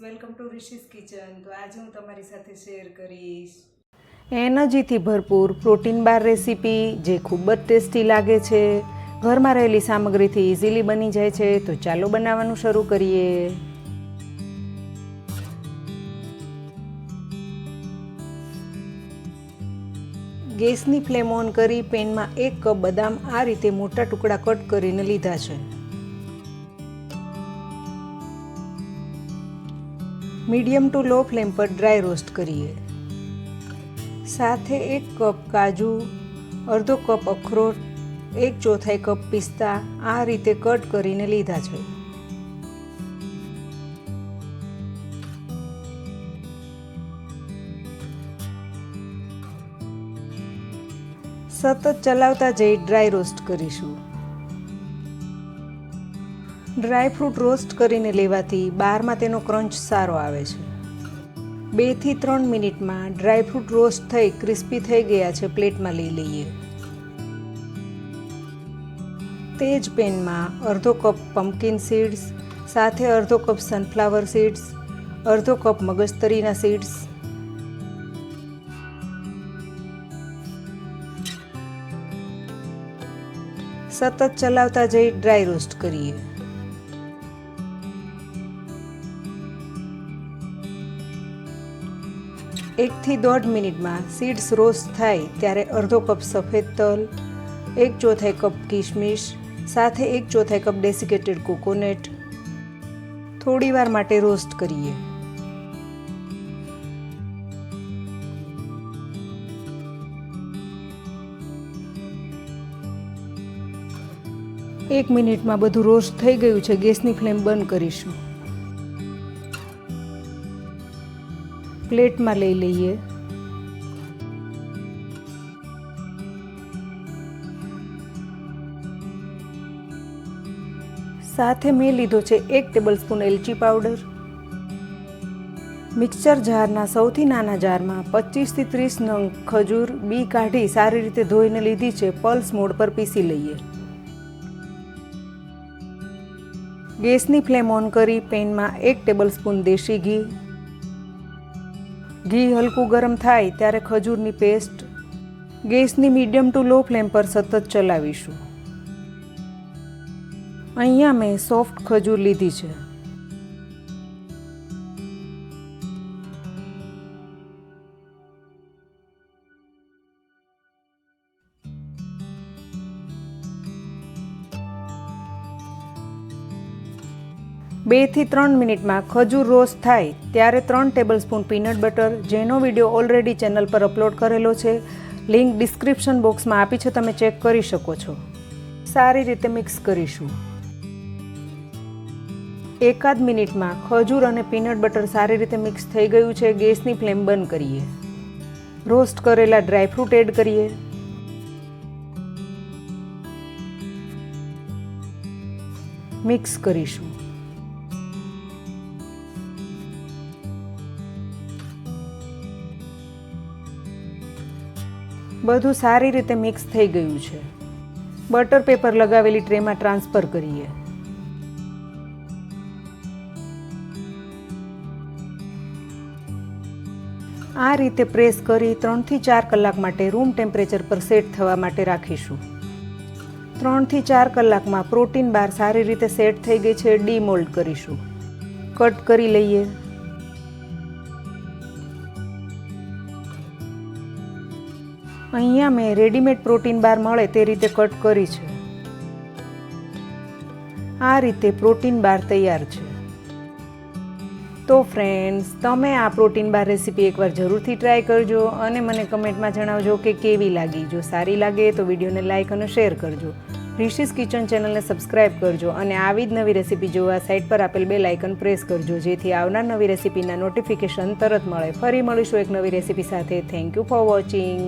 Welcome to રિશીઝ kitchen. તો આજે હું તમારી સાથે શેર કરીશ એનર્જીથી ભરપૂર પ્રોટીન બાર રેસીપી જે ખૂબ જ ટેસ્ટી લાગે છે, ઘરમાં રહેલી સામગ્રીથી ઇઝીલી બની જાય છે। તો ચાલો બનાવવાનું શરૂ કરીએ। ગેસની ફ્લેમ ઓન કરી પેનમાં 1 કપ બદામ આ રીતે મોટા ટુકડા કટ કરીને લીધા છે। મીડિયમ ટુ લો ફ્લેમ પર ડ્રાય રોસ્ટ કરીએ। સાથે 1 કપ કાજુ, અડધો કપ અખરોટ, 1/4 કપ પિસ્તા આ રીતે કટ કરીને લીધા છે। સતત ચલાવતા જઈ ડ્રાય રોસ્ટ કરીશું। ડ્રાય ફ્રૂટ રોસ્ટ કરીને લેવાથી બહારમાં તેનો ક્રંચ સારો આવે છે। 2 થી 3 મિનિટમાં ડ્રાય ફ્રૂટ રોસ્ટ થઈ ક્રિસ્પી થઈ ગયા છે, પ્લેટમાં લઈ લઈએ। તે જ પેનમાં અડધો કપ પમ્પકિન સીડ્સ, સાથે અડધો કપ સનફ્લાવર સીડ્સ, અડધો કપ મગજતરીના સીડ્સ, સતત ચલાવતા જઈ ડ્રાય રોસ્ટ કરીએ। 1 થી 1.5 મિનિટમાં સીડ્સ રોસ્ટ થાય ત્યારે અડધો કપ સફેદ તલ, 1/4 કપ કિશમિશ, સાથે 1/4 કપ ડેસિકેટેડ કોકોનટ થોડીવાર માટે રોસ્ટ કરીએ। એક મિનિટમાં બધું રોસ્ટ થઈ ગયું છે, ગેસની ફ્લેમ બંધ કરીશું। પ્લેટમાં લઈ લઈએ। સાથે મેં લીધો છે 1 ટેબલસ્પૂન એલચી પાવડર। મિક્સર જારના સૌથી નાના જારમાં 25 થી 30 નંગ ખજૂર બી કાઢી સારી રીતે ધોઈને લીધી છે, પલ્સ મોડ પર પીસી લઈએ। ગેસની ફ્લેમ ઓન કરી પેનમાં 1 ટેબલસ્પૂન દેશી ઘી હલકું ગરમ થાય ત્યારે ખજૂરની પેસ્ટ ગેસની મીડિયમ ટુ લો ફ્લેમ પર સતત ચલાવીશું। અહીંયા મેં સોફ્ટ ખજૂર લીધી છે। બે થી 3 મિનિટમાં ખજૂર રોસ્ટ થાય ત્યારે 3 ટેબલસ્પૂન પીનટ બટર, જેનો વિડીયો ઓલરેડી ચેનલ પર અપલોડ કરેલો છે, લિંક ડિસ્ક્રિપ્શન બોક્સમાં આપી છે, તમે ચેક કરી શકો છો। સારી રીતે મિક્સ કરીશું। 1 મિનિટમાં ખજૂર અને પીનટ બટર સારી રીતે મિક્સ થઈ ગયું છે, ગેસની ફ્લેમ બંધ કરીએ। રોસ્ટ કરેલા ડ્રાય ફ્રૂટ એડ કરીએ। મિક્સ કરીશું। બધું સારી રીતે મિક્સ થઈ ગયું છે। બટર પેપર લગાવેલી ટ્રેમાં ટ્રાન્સફર કરીએ। આ રીતે પ્રેસ કરી 3 થી 4 કલાક માટે રૂમ ટેમ્પરેચર પર સેટ થવા માટે રાખીશું। 3 થી 4 કલાકમાં પ્રોટીન બાર સારી રીતે સેટ થઈ ગઈ છે, ડીમોલ્ડ કરીશું। કટ કરી લઈએ। અહીંયા મેં રેડીમેડ પ્રોટીન બાર મળે તે રીતે કટ કરી છે। આ રીતે પ્રોટીન બાર તૈયાર છે। તો ફ્રેન્ડ્સ, તમે આ પ્રોટીન બાર રેસીપી એકવાર જરૂરથી ટ્રાય કરજો અને મને કમેન્ટમાં જણાવજો કે કેવી લાગી। જો સારી લાગે તો વિડીયોને લાઇક અને શેર કરજો। રિશીઝ કિચન ચેનલને સબસ્ક્રાઇબ કરજો અને આવી જ નવી રેસીપી જોવા સાઇડ પર આપેલ બેલ આઇકન પ્રેસ કરજો, જેથી આવનાર નવી રેસીપીના નોટિફિકેશન તરત મળે। ફરી મળીશું એક નવી રેસીપી સાથે। Thank you for watching.